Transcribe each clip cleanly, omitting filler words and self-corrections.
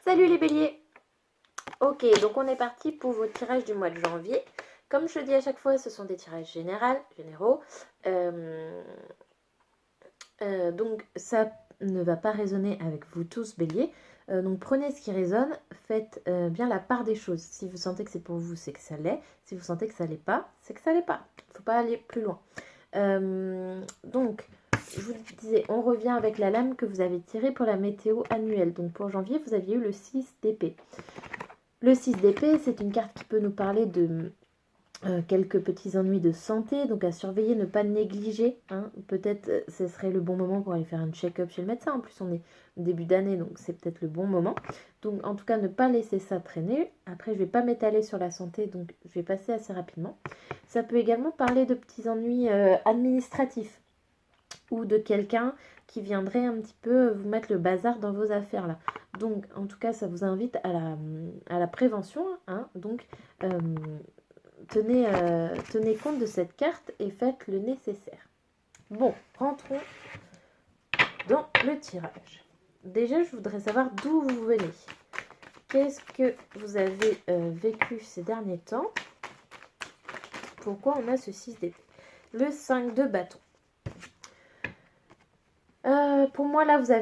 Salut les béliers. Ok, donc on est parti pour vos tirages du mois de janvier. Comme je le dis à chaque fois, ce sont des tirages généraux. Donc ça ne va pas résonner avec vous tous béliers. Donc prenez ce qui résonne, faites bien la part des choses. Si vous sentez que c'est pour vous, c'est que ça l'est. Si vous sentez que ça l'est pas, c'est que ça l'est pas. Il ne faut pas aller plus loin. Donc, je vous disais, on revient avec la lame que vous avez tirée pour la météo annuelle. Donc pour janvier, vous aviez eu le 6 d'épée. Le 6 d'épée, c'est une carte qui peut nous parler de quelques petits ennuis de santé, donc à surveiller, ne pas négliger. Hein. Peut-être ce serait le bon moment pour aller faire un check-up chez le médecin. En plus, on est au début d'année, donc c'est peut-être le bon moment. Donc en tout cas, ne pas laisser ça traîner. Après, je ne vais pas m'étaler sur la santé, donc je vais passer assez rapidement. Ça peut également parler de petits ennuis administratifs ou de quelqu'un qui viendrait un petit peu vous mettre le bazar dans vos affaires là. Donc en tout cas ça vous invite à la prévention, hein. Donc tenez compte de cette carte et faites le nécessaire. Bon, rentrons dans le tirage. Déjà je voudrais savoir d'où vous venez. Qu'est-ce que vous avez vécu ces derniers temps? Pourquoi on a ce 6 d'épée? Le 5 de bâton. Pour moi, là, vous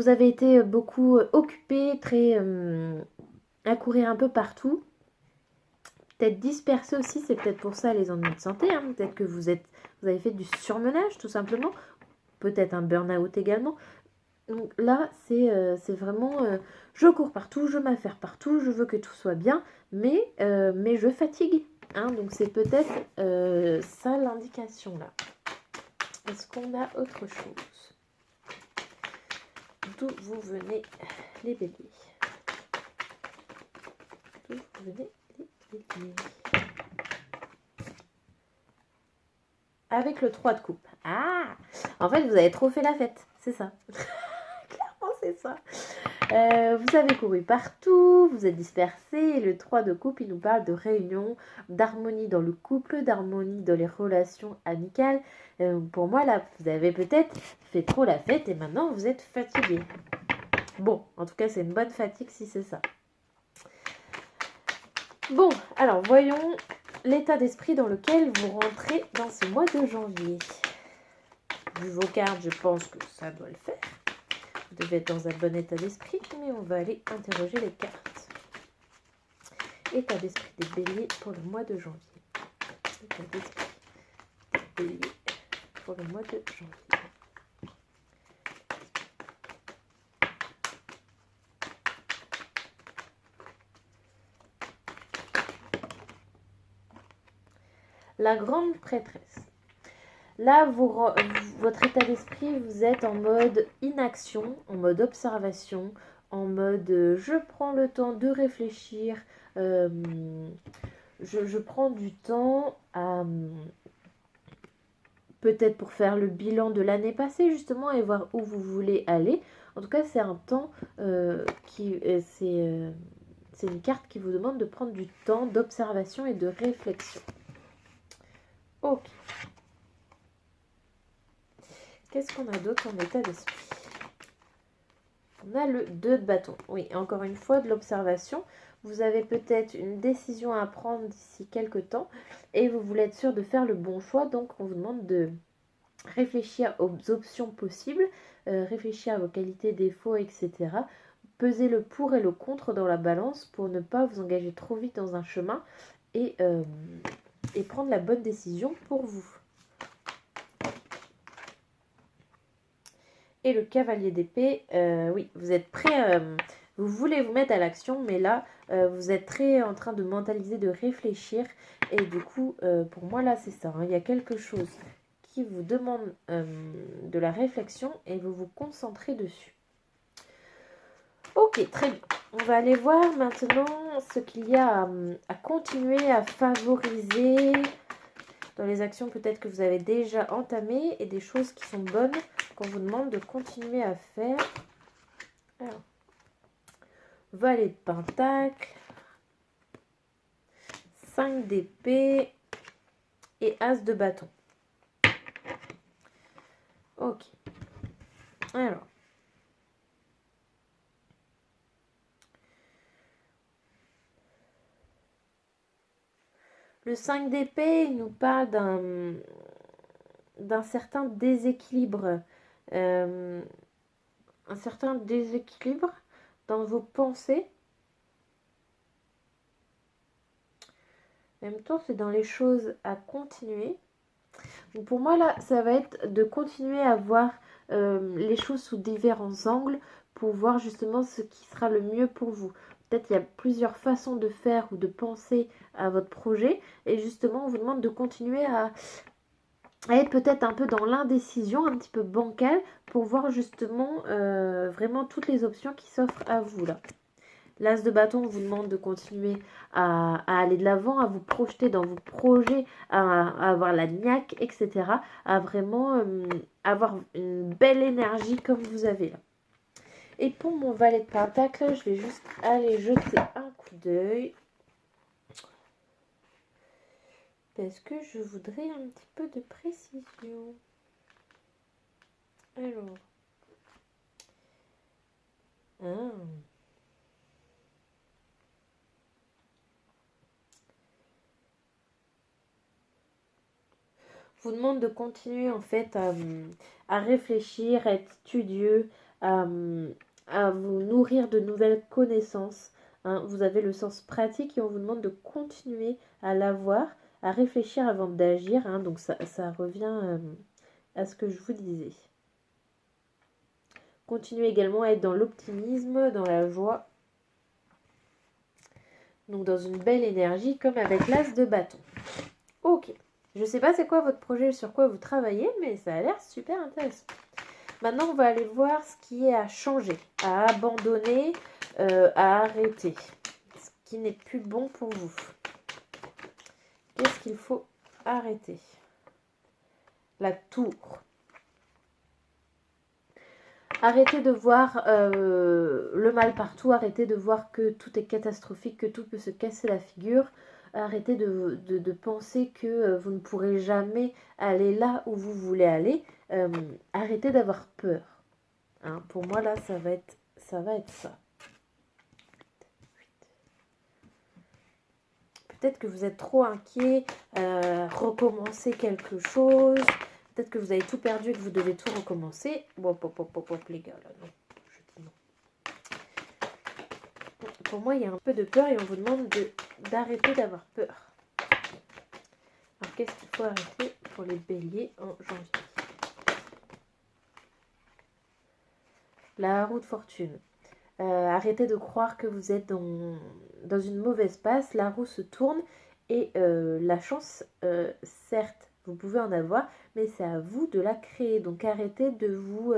avez été beaucoup occupé, très à courir un peu partout. Peut-être dispersé aussi, c'est peut-être pour ça les ennuis de santé. Hein. Peut-être que vous avez fait du surmenage, tout simplement. Peut-être un burn-out également. Donc là, c'est vraiment, je cours partout, je m'affaire partout, je veux que tout soit bien, mais je fatigue. Hein. Donc c'est peut-être ça l'indication là. Est-ce qu'on a autre chose? D'où vous venez les béliers? D'où vous venez les béliers? Avec le 3 de coupe. Ah! En fait, vous avez trop fait la fête. C'est ça. Clairement, c'est ça. Vous avez couru partout, vous êtes dispersés. Et le 3 de coupe, il nous parle de réunion, d'harmonie dans le couple, d'harmonie dans les relations amicales. Pour moi, là, vous avez peut-être fait trop la fête et maintenant, vous êtes fatigué. Bon, en tout cas, c'est une bonne fatigue si c'est ça. Bon, alors voyons l'état d'esprit dans lequel vous rentrez dans ce mois de janvier. Vu vos cartes, je pense que ça doit le faire. Vous devez être dans un bon état d'esprit, mais on va aller interroger les cartes. État d'esprit des béliers pour le mois de janvier. État d'esprit des béliers pour le mois de janvier. La grande prêtresse. Là, votre état d'esprit, vous êtes en mode inaction, en mode observation, en mode je prends le temps de réfléchir, je prends du temps à peut-être pour faire le bilan de l'année passée justement et voir où vous voulez aller. En tout cas, c'est un temps c'est une carte qui vous demande de prendre du temps d'observation et de réflexion. Ok. Qu'est-ce qu'on a d'autre en état d'esprit? On a le 2 de bâton. Oui, encore une fois, de l'observation. Vous avez peut-être une décision à prendre d'ici quelques temps et vous voulez être sûr de faire le bon choix. Donc, on vous demande de réfléchir aux options possibles, réfléchir à vos qualités, défauts, etc. Peser le pour et le contre dans la balance pour ne pas vous engager trop vite dans un chemin et prendre la bonne décision pour vous. Et le cavalier d'épée, oui, vous êtes prêt, vous voulez vous mettre à l'action, mais là, vous êtes très en train de mentaliser, de réfléchir. Et du coup, pour moi, là, c'est ça. Hein, il y a quelque chose qui vous demande de la réflexion et vous vous concentrez dessus. Ok, très bien. On va aller voir maintenant ce qu'il y a à continuer à favoriser dans les actions peut-être que vous avez déjà entamées et des choses qui sont bonnes qu'on vous demande de continuer à faire. Alors, valet de pentacle, 5 d'épée et as de bâton. Ok. Alors, Le 5 d'épée, il nous parle d'un certain déséquilibre. Un certain déséquilibre dans vos pensées. En même temps, c'est dans les choses à continuer. Donc pour moi, là, ça va être de continuer à voir les choses sous différents angles pour voir justement ce qui sera le mieux pour vous. Peut-être il y a plusieurs façons de faire ou de penser à votre projet. Et justement, on vous demande de continuer à être peut-être un peu dans l'indécision, un petit peu bancale, pour voir justement vraiment toutes les options qui s'offrent à vous là. L'As de bâton vous demande de continuer à aller de l'avant, à vous projeter dans vos projets, à avoir la niaque, etc. À vraiment avoir une belle énergie comme vous avez là. Et pour mon valet de pentacle, je vais juste aller jeter un coup d'œil. Parce que je voudrais un petit peu de précision. Alors. Vous demande de continuer en fait à réfléchir, à être studieux, à vous nourrir de nouvelles connaissances. Hein. Vous avez le sens pratique et on vous demande de continuer à l'avoir, à réfléchir avant d'agir. Hein. Donc ça revient à ce que je vous disais. Continuez également à être dans l'optimisme, dans la joie. Donc dans une belle énergie comme avec l'As de bâton. Ok. Je ne sais pas c'est quoi votre projet, sur quoi vous travaillez, mais ça a l'air super intéressant. Maintenant, on va aller voir ce qui est à changer, à abandonner, à arrêter. Ce qui n'est plus bon pour vous. Qu'est-ce qu'il faut arrêter? La tour. Arrêtez de voir le mal partout. Arrêtez de voir que tout est catastrophique, que tout peut se casser la figure. Arrêtez de penser que vous ne pourrez jamais aller là où vous voulez aller. Arrêtez d'avoir peur. Hein, pour moi, là, ça va être ça. Peut-être que vous êtes trop inquiet, recommencer quelque chose. Peut-être que vous avez tout perdu et que vous devez tout recommencer. Bon, les gars, là, non. Je dis non. Pour moi, il y a un peu de peur et on vous demande d'arrêter d'avoir peur. Alors, qu'est-ce qu'il faut arrêter pour les béliers en janvier? La roue de fortune. Arrêtez de croire que vous êtes dans une mauvaise passe. La roue se tourne et la chance, certes, vous pouvez en avoir, mais c'est à vous de la créer. Donc arrêtez de vous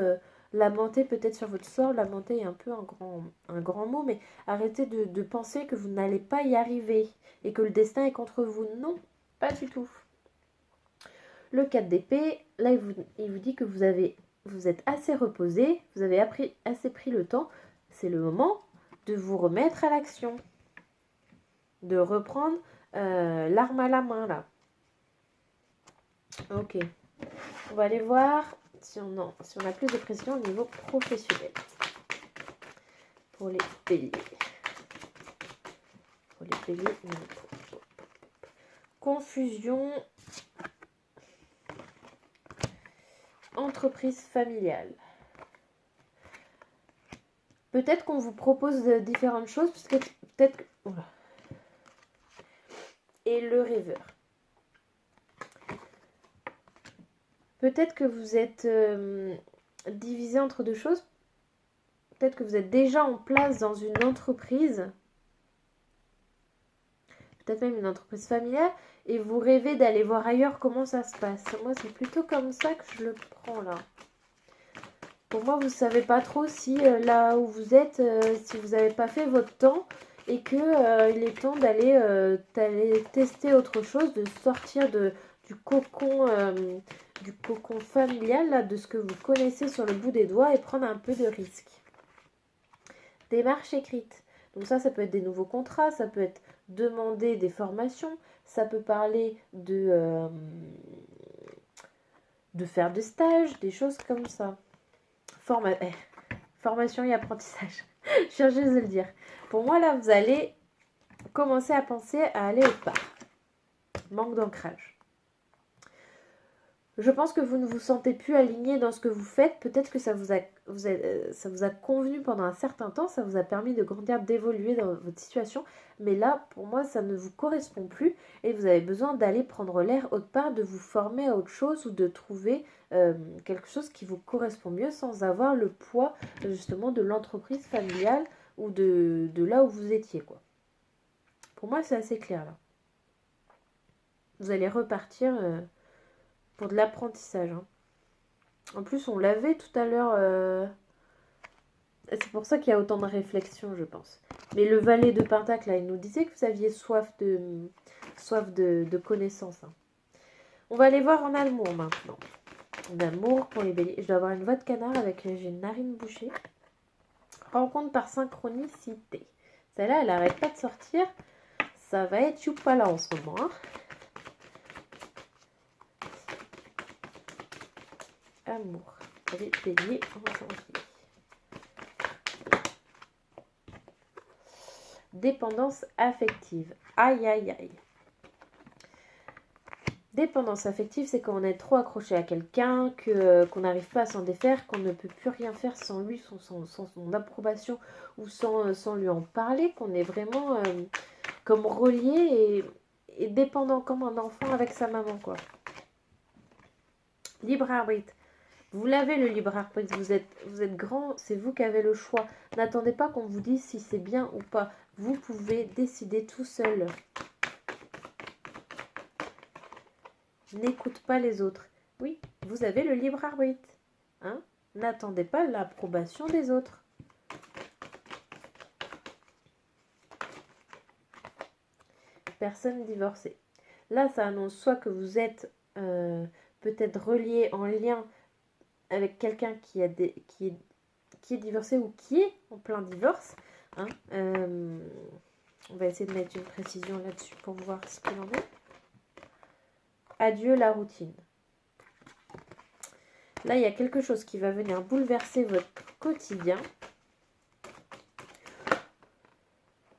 lamenter peut-être sur votre sort. Lamenter est un peu un grand mot, mais arrêtez de penser que vous n'allez pas y arriver et que le destin est contre vous. Non, pas du tout. Le 4 d'épée, là il vous dit que vous êtes assez reposé, vous avez assez pris le temps. C'est le moment de vous remettre à l'action, de reprendre l'arme à la main là. Ok, on va aller voir si on a plus de pression au niveau professionnel. Pour les béliers. Confusion. Entreprise familiale. Peut-être qu'on vous propose différentes choses, parce que peut-être... Oula. Et le rêveur. Peut-être que vous êtes divisé entre deux choses. Peut-être que vous êtes déjà en place dans une entreprise. Peut-être même une entreprise familiale. Et vous rêvez d'aller voir ailleurs comment ça se passe. Moi, c'est plutôt comme ça que je le prends là. Pour moi, vous ne savez pas trop si là où vous êtes, si vous n'avez pas fait votre temps et qu'il est temps d'aller tester autre chose, de sortir du cocon familial, là, de ce que vous connaissez sur le bout des doigts et prendre un peu de risque. Démarche écrite. Donc ça peut être des nouveaux contrats, ça peut être demander des formations, ça peut parler de faire des stages, des choses comme ça. Formation et apprentissage. Je cherchais de le dire. Pour moi, là, vous allez commencer à penser à aller au part. manque d'ancrage. Je pense que vous ne vous sentez plus aligné dans ce que vous faites. Peut-être que ça vous a convenu pendant un certain temps, ça vous a permis de grandir, d'évoluer dans votre situation. Mais là, pour moi, ça ne vous correspond plus et vous avez besoin d'aller prendre l'air autre part, de vous former à autre chose ou de trouver quelque chose qui vous correspond mieux sans avoir le poids justement de l'entreprise familiale ou de là où vous étiez, quoi. Pour moi, c'est assez clair là. Vous allez repartir... pour de l'apprentissage. Hein. En plus, on l'avait tout à l'heure. C'est pour ça qu'il y a autant de réflexion, je pense. Mais le valet de Pentacle, là, il nous disait que vous aviez soif de connaissances. Hein. On va aller voir en amour maintenant. D'amour pour les béliers. Je dois avoir une voix de canard avec j'ai une narine bouchée. Rencontre par synchronicité. Celle-là, elle n'arrête pas de sortir. Ça va être choupala en ce moment. Hein. Amour. Les béliers en janvier. Dépendance affective. Aïe, aïe, aïe. Dépendance affective, c'est quand on est trop accroché à quelqu'un, qu'on n'arrive pas à s'en défaire, qu'on ne peut plus rien faire sans lui, sans son approbation ou sans lui en parler, qu'on est vraiment comme relié et dépendant comme un enfant avec sa maman, quoi. Libre arbitre. Vous l'avez le libre arbitre, vous êtes grand, c'est vous qui avez le choix. N'attendez pas qu'on vous dise si c'est bien ou pas. Vous pouvez décider tout seul. N'écoute pas les autres. Oui, vous avez le libre arbitre. Hein? N'attendez pas l'approbation des autres. Personne divorcée. Là, ça annonce soit que vous êtes peut-être relié en lien avec quelqu'un qui est divorcé ou qui est en plein divorce. Hein. On va essayer de mettre une précision là-dessus pour voir ce qu'il en est. Adieu la routine. Là, il y a quelque chose qui va venir bouleverser votre quotidien.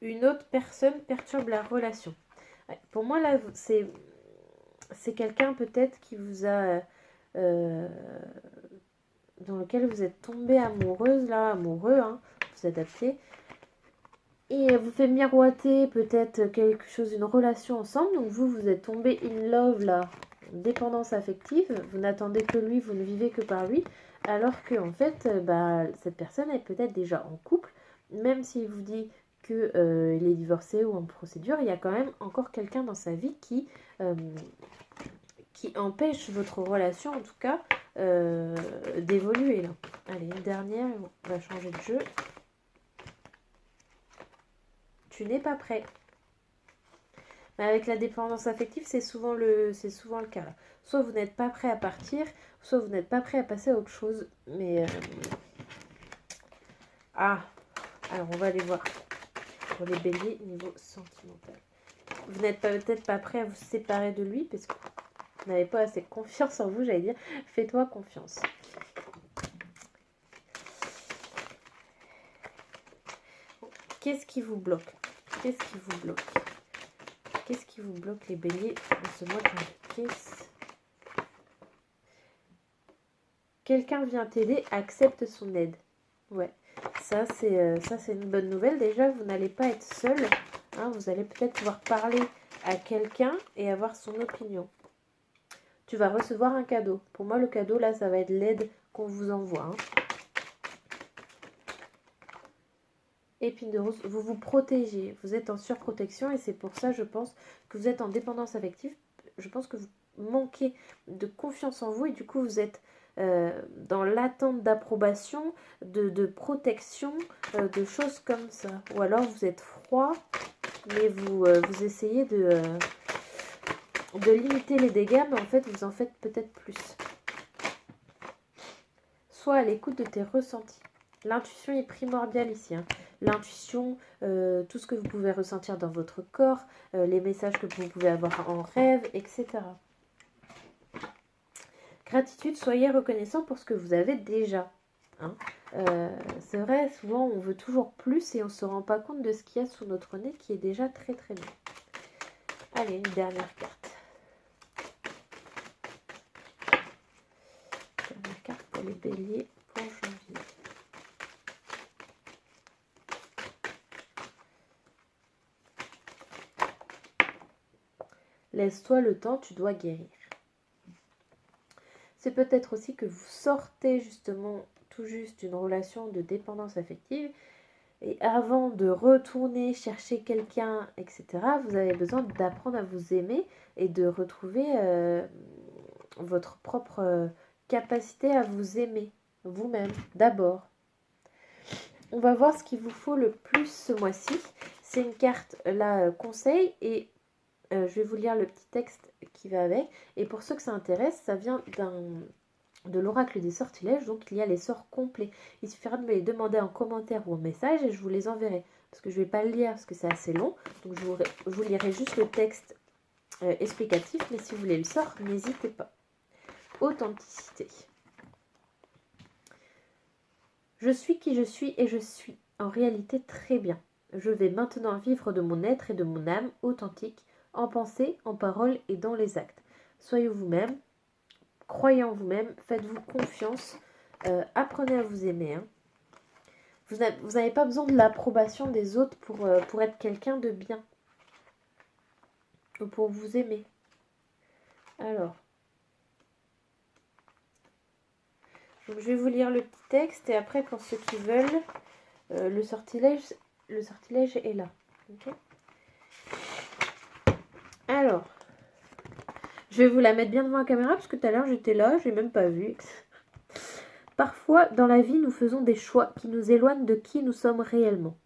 Une autre personne perturbe la relation. Ouais, pour moi, là, c'est quelqu'un peut-être qui vous a... dans lequel vous êtes tombé amoureuse, là, amoureux, hein, vous adaptez. Et vous fait miroiter peut-être quelque chose, une relation ensemble. Donc vous êtes tombé in love, là, dépendance affective. Vous n'attendez que lui, vous ne vivez que par lui. Alors que en fait, cette personne est peut-être déjà en couple. Même s'il vous dit qu'il est divorcé ou en procédure, il y a quand même encore quelqu'un dans sa vie qui empêche votre relation, en tout cas, d'évoluer. Là. Allez, une dernière, on va changer de jeu. Tu n'es pas prêt. Mais avec la dépendance affective, c'est souvent le cas. Là. Soit vous n'êtes pas prêt à partir, soit vous n'êtes pas prêt à passer à autre chose. Mais alors on va aller voir pour les béliers niveau sentimental. Vous n'êtes peut-être pas prêt à vous séparer de lui parce que vous n'avez pas assez confiance en vous, j'allais dire. Fais-toi confiance. Qu'est-ce qui vous bloque? Qu'est-ce qui vous bloque? Qu'est-ce qui vous bloque les béliers dans ce mois de janvier? Quelqu'un vient t'aider, accepte son aide. Ouais, ça c'est une bonne nouvelle. Déjà, vous n'allez pas être seul. Hein, vous allez peut-être pouvoir parler à quelqu'un et avoir son opinion. Tu vas recevoir un cadeau. Pour moi, le cadeau, là, ça va être l'aide qu'on vous envoie. Hein. Épine de rose, vous vous protégez, vous êtes en surprotection et c'est pour ça, je pense, que vous êtes en dépendance affective. Je pense que vous manquez de confiance en vous et du coup, vous êtes dans l'attente d'approbation, de protection, de choses comme ça. Ou alors, vous êtes froid, mais vous essayez de limiter les dégâts, mais en fait, vous en faites peut-être plus. Sois à l'écoute de tes ressentis. L'intuition est primordiale ici. Hein. L'intuition, tout ce que vous pouvez ressentir dans votre corps, les messages que vous pouvez avoir en rêve, etc. Gratitude, soyez reconnaissant pour ce que vous avez déjà. Hein. C'est vrai, souvent on veut toujours plus et on ne se rend pas compte de ce qu'il y a sous notre nez qui est déjà très très bien. Allez, une dernière carte. les béliers pour janvier. Laisse-toi le temps, tu dois guérir. C'est peut-être aussi que vous sortez justement tout juste d'une relation de dépendance affective et avant de retourner chercher quelqu'un, etc., vous avez besoin d'apprendre à vous aimer et de retrouver votre propre capacité à vous aimer vous-même d'abord. On va voir ce qu'il vous faut le plus ce mois-ci. C'est une carte là conseil et je vais vous lire le petit texte qui va avec. Et pour ceux que ça intéresse, ça vient de l'oracle des sortilèges. Donc il y a les sorts complets. Il suffira de me les demander en commentaire ou en message et je vous les enverrai. Parce que je ne vais pas le lire parce que c'est assez long. Donc je vous lirai juste le texte explicatif. Mais si vous voulez le sort, n'hésitez pas. Authenticité. Je suis qui je suis et je suis en réalité très bien. Je vais maintenant vivre de mon être et de mon âme authentique, en pensée, en parole et dans les actes. Soyez vous-même, croyez en vous-même, faites-vous confiance, apprenez à vous aimer. Hein. Vous n'avez pas besoin de l'approbation des autres pour être quelqu'un de bien, ou pour vous aimer. Alors, donc je vais vous lire le petit texte et après pour ceux qui veulent, le sortilège est là. Okay. Alors, je vais vous la mettre bien devant la caméra parce que tout à l'heure j'étais là, je n'ai même pas vu. Parfois, dans la vie, nous faisons des choix qui nous éloignent de qui nous sommes réellement.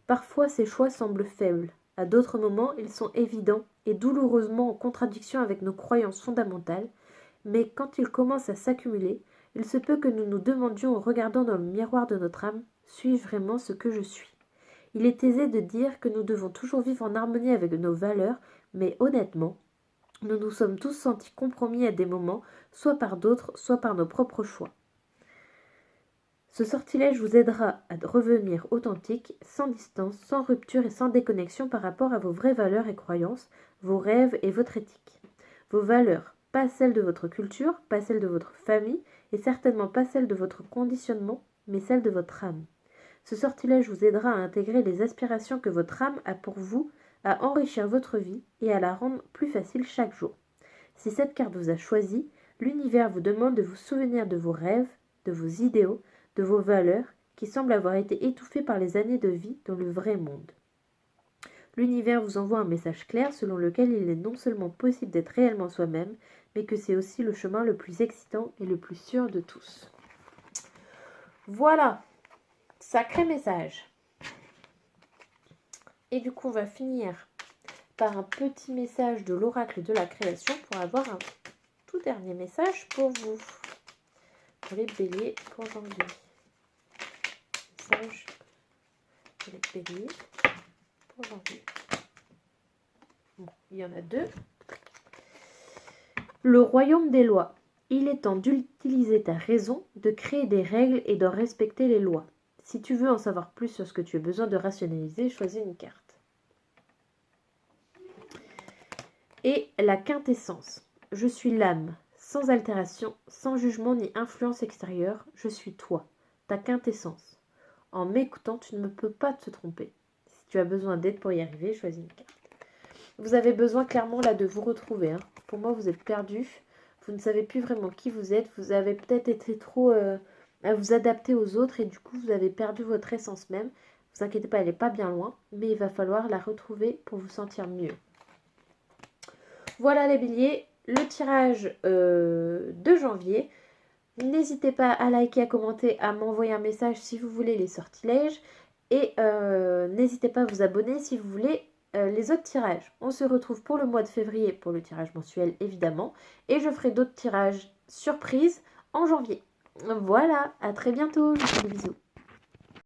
Parfois, ces choix semblent faibles. À d'autres moments, ils sont évidents et douloureusement en contradiction avec nos croyances fondamentales. Mais quand ils commencent à s'accumuler, il se peut que nous nous demandions en regardant dans le miroir de notre âme, suis-je vraiment ce que je suis ? Il est aisé de dire que nous devons toujours vivre en harmonie avec nos valeurs, mais honnêtement, nous nous sommes tous sentis compromis à des moments, soit par d'autres, soit par nos propres choix. Ce sortilège vous aidera à revenir authentique, sans distance, sans rupture et sans déconnexion par rapport à vos vraies valeurs et croyances, vos rêves et votre éthique. Vos valeurs, pas celles de votre culture, pas celles de votre famille, et certainement pas celles de votre conditionnement, mais celles de votre âme. Ce sortilège vous aidera à intégrer les aspirations que votre âme a pour vous, à enrichir votre vie et à la rendre plus facile chaque jour. Si cette carte vous a choisi, l'univers vous demande de vous souvenir de vos rêves, de vos idéaux, de vos valeurs qui semblent avoir été étouffées par les années de vie dans le vrai monde. L'univers vous envoie un message clair selon lequel il est non seulement possible d'être réellement soi-même, mais que c'est aussi le chemin le plus excitant et le plus sûr de tous. Voilà, sacré message. Et du coup, on va finir par un petit message de l'oracle de la création pour avoir un tout dernier message pour vous. Pour les béliers, pour janvier. Message pour les béliers, pour janvier. Bon, il y en a deux. Le royaume des lois. Il est temps d'utiliser ta raison, de créer des règles et de respecter les lois. Si tu veux en savoir plus sur ce que tu as besoin de rationaliser, choisis une carte. Et la quintessence. Je suis l'âme, sans altération, sans jugement ni influence extérieure. Je suis toi, ta quintessence. En m'écoutant, tu ne peux pas te tromper. Si tu as besoin d'aide pour y arriver, choisis une carte. Vous avez besoin clairement là de vous retrouver. Hein. Pour moi, vous êtes perdu. Vous ne savez plus vraiment qui vous êtes. Vous avez peut-être été trop à vous adapter aux autres et du coup, vous avez perdu votre essence même. Ne vous inquiétez pas, elle n'est pas bien loin, mais il va falloir la retrouver pour vous sentir mieux. Voilà les béliers, le tirage de janvier. N'hésitez pas à liker, à commenter, à m'envoyer un message si vous voulez les sortilèges. Et n'hésitez pas à vous abonner si vous voulez les autres tirages. On se retrouve pour le mois de février pour le tirage mensuel évidemment. Et je ferai d'autres tirages surprises en janvier. Voilà, à très bientôt, je vous fais des bisous.